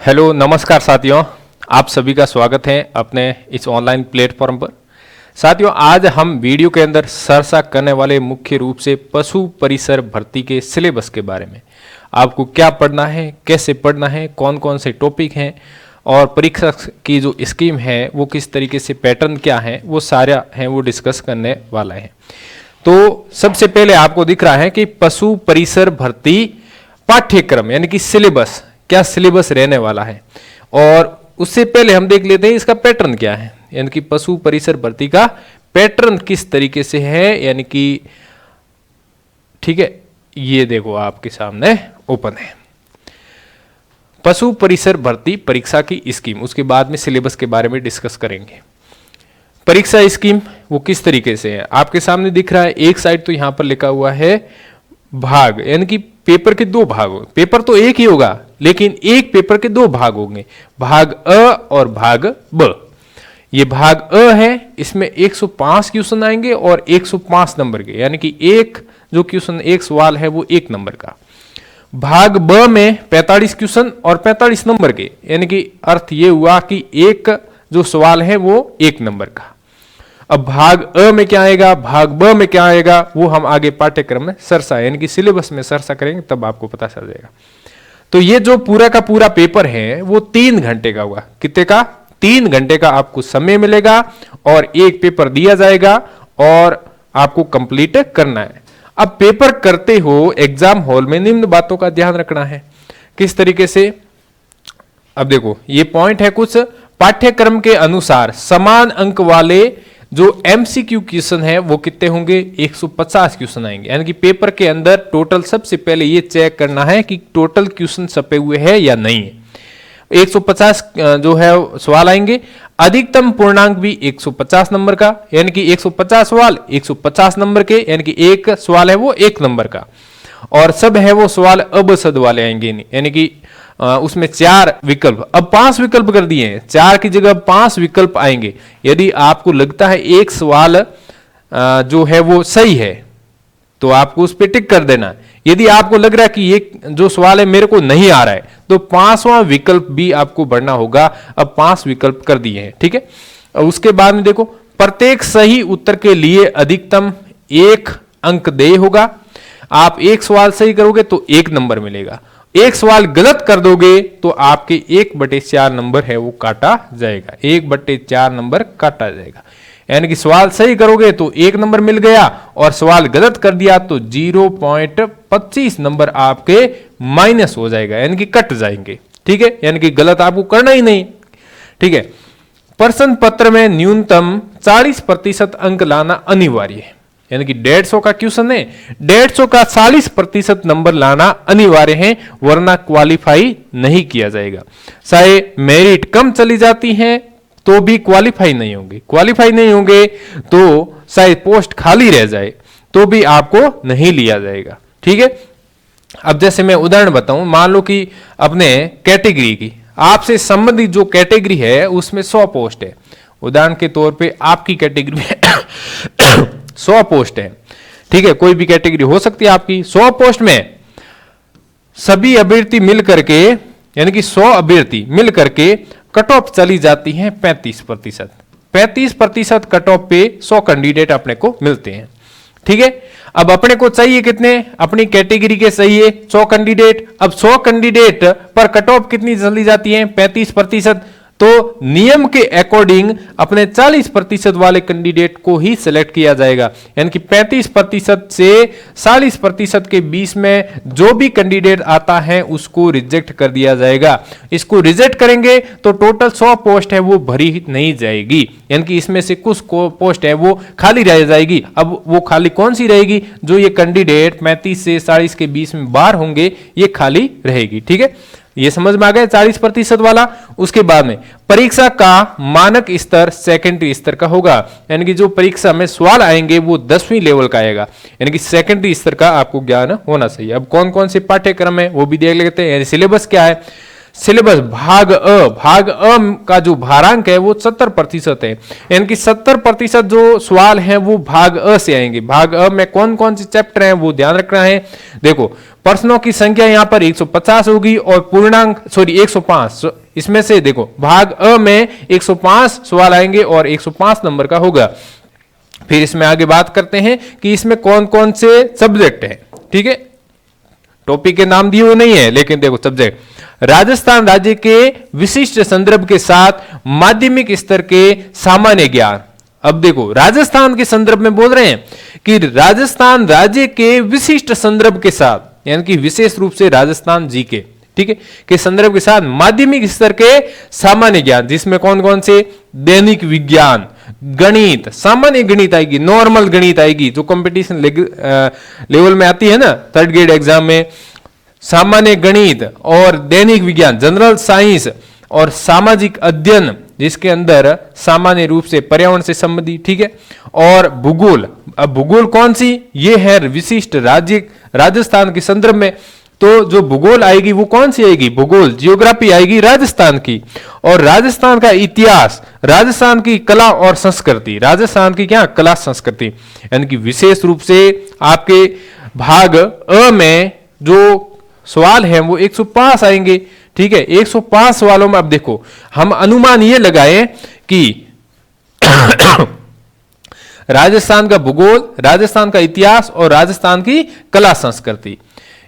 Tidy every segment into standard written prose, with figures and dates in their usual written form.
Hello नमस्कार साथियों, आप सभी का स्वागत है अपने इस ऑनलाइन प्लेटफॉर्म पर। साथियों, आज हम वीडियो के अंदर चर्चा करने वाले मुख्य रूप से पशु परिसर भर्ती के सिलेबस के बारे में। आपको क्या पढ़ना है, कैसे पढ़ना है, कौन कौन से टॉपिक हैं और परीक्षा की जो स्कीम है वो किस तरीके से, पैटर्न क्या है, वो सारा है वो डिस्कस करने वाला है। तो सबसे पहले आपको दिख रहा है कि पशु परिसर भर्ती पाठ्यक्रम यानी कि सिलेबस, क्या सिलेबस रहने वाला है। और उससे पहले हम देख लेते हैं इसका पैटर्न क्या है, यानी कि पशु परिसर भर्ती का पैटर्न किस तरीके से है, यानी कि ठीक है, ये देखो आपके सामने ओपन है पशु परिसर भर्ती परीक्षा की स्कीम। उसके बाद में सिलेबस के बारे में डिस्कस करेंगे। परीक्षा स्कीम वो किस तरीके से है आपके सामने दिख रहा है। एक साइड तो यहां पर लिखा हुआ है भाग, यानी कि पेपर के दो भाग होंगे। पेपर तो एक ही होगा लेकिन एक पेपर के दो भाग होंगे, भाग अ और भाग ब। ये भाग अ है, इसमें 105 क्वेश्चन आएंगे और 105 नंबर के, यानी कि एक जो क्वेश्चन, एक सवाल है वो 1 नंबर का। भाग ब में 45 क्वेश्चन और 45 नंबर के, यानी कि अर्थ ये हुआ कि एक जो सवाल है वो 1 नंबर का। अब भाग अ में क्या आएगा, भाग ब में क्या आएगा, वो हम आगे पाठ्यक्रम में चर्चा यानी कि सिलेबस में चर्चा करेंगे, तब आपको पता चल जाएगा। तो ये जो पूरा का पूरा पेपर है वो 3 घंटे का होगा। कितने का? 3 घंटे का आपको समय मिलेगा और एक पेपर दिया जाएगा और आपको कंप्लीट करना है। अब पेपर करते हो एग्जाम हॉल में निम्न बातों का ध्यान रखना है। किस तरीके से? अब देखो, ये पॉइंट है कुछ। पाठ्यक्रम के अनुसार समान अंक वाले जो एमसीक्यू क्वेश्चन है वो कितने होंगे, 150 क्वेश्चन आएंगे। यानी कि पेपर के अंदर टोटल सबसे पहले ये चेक करना है कि टोटल क्वेश्चन छपे हुए हैं या नहीं है। 150 जो है सवाल आएंगे। अधिकतम पूर्णांक भी 150 नंबर का, यानी कि 150 सवाल 150 नंबर के, यानी कि एक सवाल है वो 1 नंबर का। और सब है वो सवाल अबसद वाले आएंगे, यानी कि उसमें 4 विकल्प, अब 5 विकल्प कर दिए हैं, 4 की जगह 5 विकल्प आएंगे। यदि आपको लगता है एक सवाल जो है वो सही है तो आपको उस पर टिक कर देना। यदि आपको लग रहा है कि ये जो सवाल है मेरे को नहीं आ रहा है तो 5वां विकल्प भी आपको भरना होगा। अब 5 विकल्प कर दिए हैं, ठीक है। उसके बाद में देखो, प्रत्येक सही उत्तर के लिए अधिकतम 1 अंक देय होगा। आप एक सवाल सही करोगे तो 1 नंबर मिलेगा, एक सवाल गलत कर दोगे तो आपके 1/4 नंबर है वो काटा जाएगा, 1/4 नंबर काटा जाएगा। यानी कि सवाल सही करोगे तो 1 नंबर मिल गया और सवाल गलत कर दिया तो 0.25 नंबर आपके माइनस हो जाएगा, यानी कि कट जाएंगे, ठीक है। यानी कि गलत आपको करना ही नहीं, ठीक है। प्रश्न पत्र में न्यूनतम 40% अंक लाना अनिवार्य है, यानी कि 150 का क्वेश्चन है, 150 का 40% नंबर लाना अनिवार्य है, वरना क्वालिफाई नहीं किया जाएगा। चाहे मेरिट कम चली जाती है तो भी क्वालिफाई नहीं होंगे, क्वालिफाई नहीं होंगे तो शायद पोस्ट खाली रह जाए तो भी आपको नहीं लिया जाएगा, ठीक है। अब जैसे मैं उदाहरण बताऊं, मान लो कि अपने कैटेगरी की, आपसे संबंधित जो कैटेगरी है उसमें 100 पोस्ट है। उदाहरण के तौर पे आपकी कैटेगरी में 100 पोस्ट है, ठीक है, कोई भी कैटेगरी हो सकती है आपकी। 100 पोस्ट में सभी अभ्यर्थी मिल करके, यानी कि 100 अभ्यर्थी मिल करके कट ऑफ चली जाती है 35%। 35% कट ऑफ पे 100 कैंडिडेट अपने को मिलते हैं, ठीक है। अब अपने को चाहिए कितने, अपनी कैटेगरी के चाहिए 100 कैंडिडेट। अब 100 कैंडिडेट पर कट ऑफ कितनी चली जाती है, 35%। तो नियम के अकॉर्डिंग अपने 40% वाले कैंडिडेट को ही सिलेक्ट किया जाएगा, यानी कि 35% से 40% के बीच में जो भी कैंडिडेट आता है उसको रिजेक्ट कर दिया जाएगा। इसको रिजेक्ट करेंगे तो टोटल 100 पोस्ट है वो भरी नहीं जाएगी, यानी कि इसमें से कुछ पोस्ट है वो खाली रह जाएगी। अब वो खाली कौन सी रहेगी, जो ये कैंडिडेट 35 से 40 के बीच में बाहर होंगे ये खाली रहेगी, ठीक है। ये समझ में आ गया 40% वाला। उसके बाद में परीक्षा का मानक स्तर सेकेंडरी स्तर का होगा, यानी कि जो परीक्षा में सवाल आएंगे वो 10वीं लेवल का आएगा, यानी कि सेकेंडरी स्तर का आपको ज्ञान होना चाहिए। अब कौन कौन से पाठ्यक्रम है वो भी देख लेते हैं, यानी सिलेबस क्या है। सिलेबस भाग अ का जो भारांक है वो 70% है, यानी कि 70% जो सवाल हैं वो भाग अ से आएंगे। भाग अ में कौन कौन से चैप्टर हैं वो ध्यान रखना है। देखो प्रश्नों की संख्या यहां पर 150 होगी और पूर्णांक 105, इसमें से देखो भाग अ में 105 सवाल आएंगे और 105 नंबर का होगा। फिर इसमें आगे बात करते हैं कि इसमें कौन कौन से सब्जेक्ट हैं। ठीक है, टॉपिक के नाम दिए हुए नहीं है, लेकिन देखो सब्जेक्ट राजस्थान राज्य के विशिष्ट संदर्भ के साथ माध्यमिक स्तर के सामान्य ज्ञान। अब देखो राजस्थान के संदर्भ में बोल रहे हैं कि राजस्थान राज्य के विशिष्ट संदर्भ के साथ, यानी कि विशेष रूप से राजस्थान जी के, ठीक है, के संदर्भ के साथ माध्यमिक स्तर के सामान्य ज्ञान, जिसमें कौन कौन से दैनिक विज्ञान, गणित, सामान्य गणित आएगी, नॉर्मल गणित आएगी जो कंपटीशन लेवल में आती है ना 3rd ग्रेड एग्जाम में, सामान्य गणित और दैनिक विज्ञान, जनरल साइंस और सामाजिक अध्ययन जिसके अंदर सामान्य रूप से पर्यावरण से संबंधित, ठीक है, और भूगोल। अब भूगोल कौन सी, ये है विशिष्ट राज्य राजस्थान के संदर्भ में, तो जो भूगोल आएगी वो कौन सी आएगी, भूगोल जियोग्राफी आएगी राजस्थान की, और राजस्थान का इतिहास, राजस्थान की कला और संस्कृति, राजस्थान की क्या कला संस्कृति, यानी कि विशेष रूप से आपके भाग अ में जो सवाल हैं वो 105 आएंगे। ठीक है, 105 सवालों में अब देखो हम अनुमान ये लगाए कि राजस्थान का भूगोल, राजस्थान का इतिहास और राजस्थान की कला संस्कृति,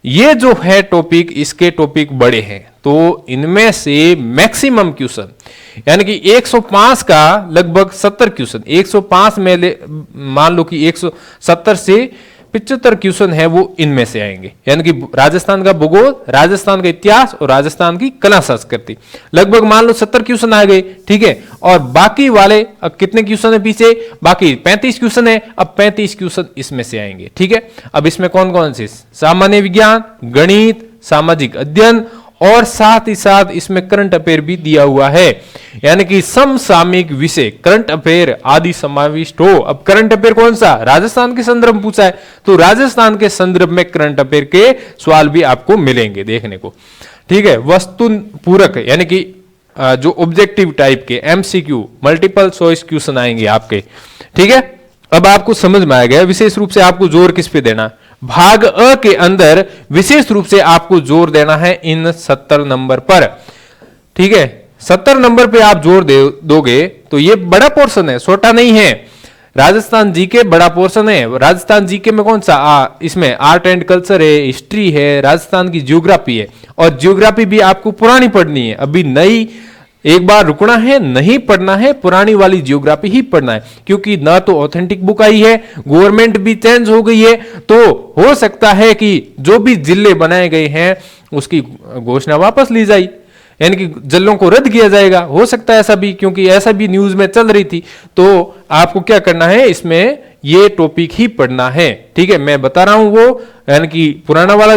ये जो है टॉपिक, इसके टॉपिक बड़े हैं, तो इनमें से मैक्सिमम क्वेश्चन यानी कि 105 का लगभग 70 क्वेश्चन, 105 में मान लो कि 170 से 75 क्वेश्चन है वो इनमें से आएंगे, यानी कि राजस्थान का भूगोल, राजस्थान का इतिहास और राजस्थान की कला संस्कृति, लगभग मान लो 70 क्वेश्चन आ गए। ठीक है, और बाकी वाले अब कितने क्वेश्चन है पीछे, बाकी 35 क्वेश्चन है, अब 35 क्वेश्चन इसमें से आएंगे। ठीक है, अब इसमें कौन कौन से, सामान्य विज्ञान, गणित, सामाजिक अध्ययन और साथ ही साथ इसमें करंट अफेयर भी दिया हुआ है, यानी कि समसामयिक विषय करंट अफेयर आदि समाविष्ट हो। अब करंट अफेयर कौन सा, राजस्थान के संदर्भ में पूछा है, तो राजस्थान के संदर्भ में करंट अफेयर के सवाल भी आपको मिलेंगे देखने को। ठीक है, वस्तु पूरक यानी कि जो ऑब्जेक्टिव टाइप के एमसीक्यू, मल्टीपल चॉइस क्वेश्चन आएंगे आपके। ठीक है, अब आपको समझ में आ गया विशेष रूप से आपको जोर किस पे देना। भाग अ के अंदर विशेष रूप से आपको जोर देना है इन 70 नंबर पर। ठीक है, 70 नंबर पे आप जोर दोगे तो ये बड़ा पोर्शन है, छोटा नहीं है। राजस्थान जीके बड़ा पोर्शन है। राजस्थान जीके में कौन सा, इसमें आर्ट एंड कल्चर है, हिस्ट्री है, राजस्थान की जियोग्राफी है, और जियोग्राफी भी आपको पुरानी पढ़नी है, अभी नई एक बार रुकना है, नहीं पढ़ना है, पुरानी वाली जियोग्राफी ही पढ़ना है, क्योंकि ना तो ऑथेंटिक बुक आई है, गवर्नमेंट भी चेंज हो गई है, तो हो सकता है कि जो भी जिले बनाए गए हैं उसकी घोषणा वापस ली जाए, यानी कि जिलों को रद्द किया जाएगा, हो सकता है ऐसा भी, क्योंकि ऐसा भी न्यूज में चल रही थी। तो आपको क्या करना है, इसमें ये टॉपिक ही पढ़ना है। ठीक है, मैं बता रहा हूं वो, यानी कि पुराना वाला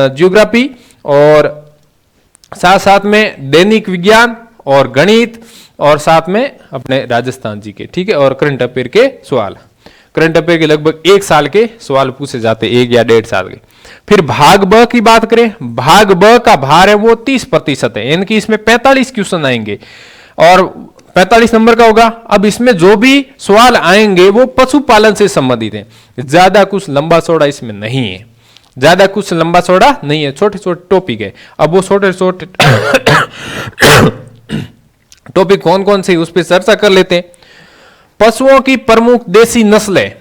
जियोग्राफी और साथ साथ में दैनिक विज्ञान और गणित और साथ में अपने राजस्थान जी के। ठीक है, और करंट अफेयर के सवाल, करंट अफेयर के लगभग 1 साल के सवाल पूछे जाते, 1 या 1.5 साल के। फिर भाग ब की बात करें, भाग ब का भार है वो 30% है, यानी कि इसमें 45 क्वेश्चन आएंगे और 45 नंबर का होगा। अब इसमें जो भी सवाल आएंगे वो पशुपालन से संबंधित है, ज्यादा कुछ लंबा चौड़ा इसमें नहीं है, ज्यादा कुछ लंबा चौड़ा नहीं है, छोटे छोटे टॉपिक है। अब वो छोटे छोटे टॉपिक कौन कौन से उस पर चर्चा कर लेते हैं। पशुओं की प्रमुख देसी नस्लें,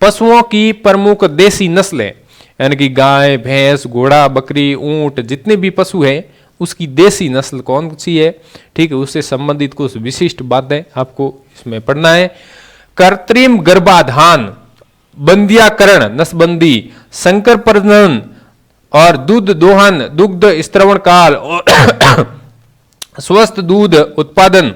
पशुओं की प्रमुख देसी नस्लें यानी कि गाय, भैंस, घोड़ा, बकरी, ऊंट, जितने भी पशु हैं उसकी देसी नस्ल कौन सी है। ठीक है, उससे संबंधित कुछ विशिष्ट बातें आपको इसमें पढ़ना है। कृत्रिम गर्भाधान, बंदियाकरण, नसबंदी, संकर प्रजनन और दूध दोहन, दुग्ध स्त्रवण काल और स्वस्थ दूध उत्पादन,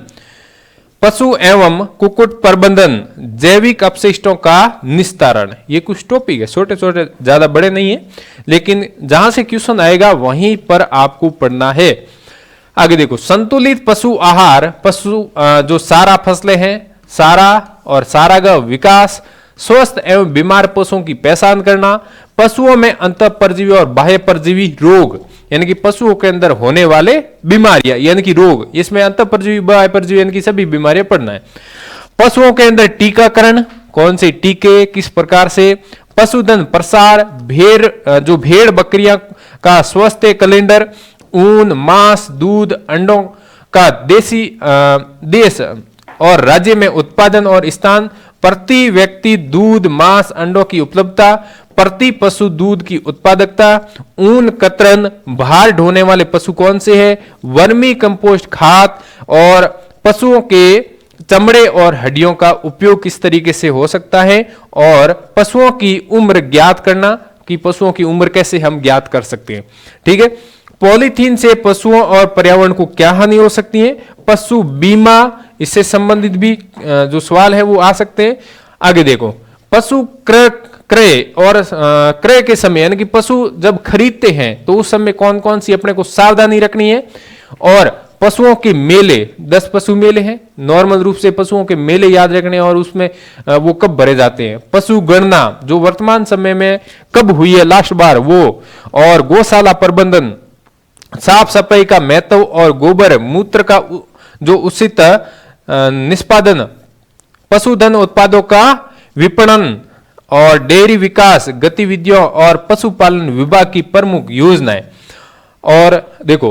पशु एवं कुक्कुट प्रबंधन, जैविक अपशिष्टों का निस्तारण, ये कुछ टॉपिक है, छोटे छोटे, ज्यादा बड़े नहीं है, लेकिन जहां से क्वेश्चन आएगा वहीं पर आपको पढ़ना है। आगे देखो, संतुलित पशु आहार, पशु जो सारा फसलें हैं, सारा और सारा का विकास, स्वस्थ एवं बीमार पशुओं की पहचान करना, पशुओं में अंतःपरजीवी और बाह्य परजीवी रोग यानी कि पशुओं के अंदर होने वाले बीमारियां यानी कि रोग, इसमें अंतःपरजीवी बाह्य परजीवी यानी कि सभी बीमारियां पढ़ना है। पशुओं के अंदर टीकाकरण, कौन से टीके किस प्रकार से, पशुधन प्रसार, भेड़ बकरियां का स्वास्थ्य कैलेंडर, ऊन, मांस, दूध, अंडों का देश और राज्य में उत्पादन और स्थान, प्रति व्यक्ति दूध, मांस, अंडों की उपलब्धता, प्रति पशु दूध की उत्पादकता, ऊन कतरन, भार ढोने वाले पशु कौन से हैं, वर्मी कंपोस्ट खाद और पशुओं के चमड़े और हड्डियों का उपयोग किस तरीके से हो सकता है, और पशुओं की उम्र ज्ञात करना कि पशुओं की उम्र कैसे हम ज्ञात कर सकते हैं। ठीक है, पॉलीथीन से पशुओं और पर्यावरण को क्या हानि हो सकती है, पशु बीमा, इससे संबंधित भी जो सवाल है वो आ सकते हैं। आगे देखो, पशु क्रय और क्रय के समय यानी कि पशु जब खरीदते हैं तो उस समय कौन कौन सी अपने को सावधानी रखनी है, और पशुओं के मेले, 10 पशु मेले हैं, नॉर्मल रूप से पशुओं के मेले याद रखने और उसमें वो कब भरे जाते हैं, पशु गणना जो वर्तमान समय में कब हुई है लास्ट बार वो, और गौशाला प्रबंधन, साफ सफाई का महत्व और गोबर मूत्र का जो उचित निष्पादन, पशुधन उत्पादों का विपणन और डेयरी विकास गतिविधियों और पशुपालन विभाग की प्रमुख योजनाएं। और देखो,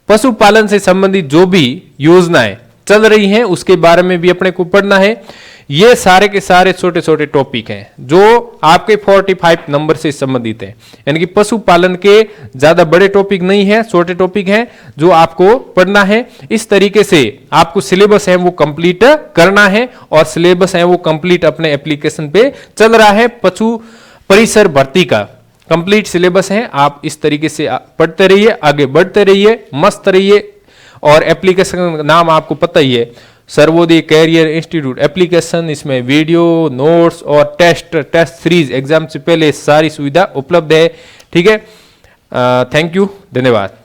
पशुपालन से संबंधित जो भी योजनाएं चल रही हैं उसके बारे में भी अपने को पढ़ना है। ये सारे के सारे छोटे छोटे टॉपिक हैं जो आपके 45 नंबर से संबंधित है, यानी कि पशुपालन के ज्यादा बड़े टॉपिक नहीं है, छोटे टॉपिक हैं जो आपको पढ़ना है। इस तरीके से आपको सिलेबस है वो कंप्लीट करना है, और सिलेबस है वो कंप्लीट अपने एप्लीकेशन पे चल रहा है। पशु परिसर भर्ती का कंप्लीट सिलेबस है, आप इस तरीके से पढ़ते रहिए, आगे बढ़ते रहिए, मस्त रहिए। और एप्लीकेशन का नाम आपको पता ही है, सर्वोदय कैरियर इंस्टीट्यूट एप्लीकेशन। इसमें वीडियो, नोट्स और टेस्ट सीरीज एग्जाम से पहले सारी सुविधा उपलब्ध है। ठीक है, थैंक यू, धन्यवाद।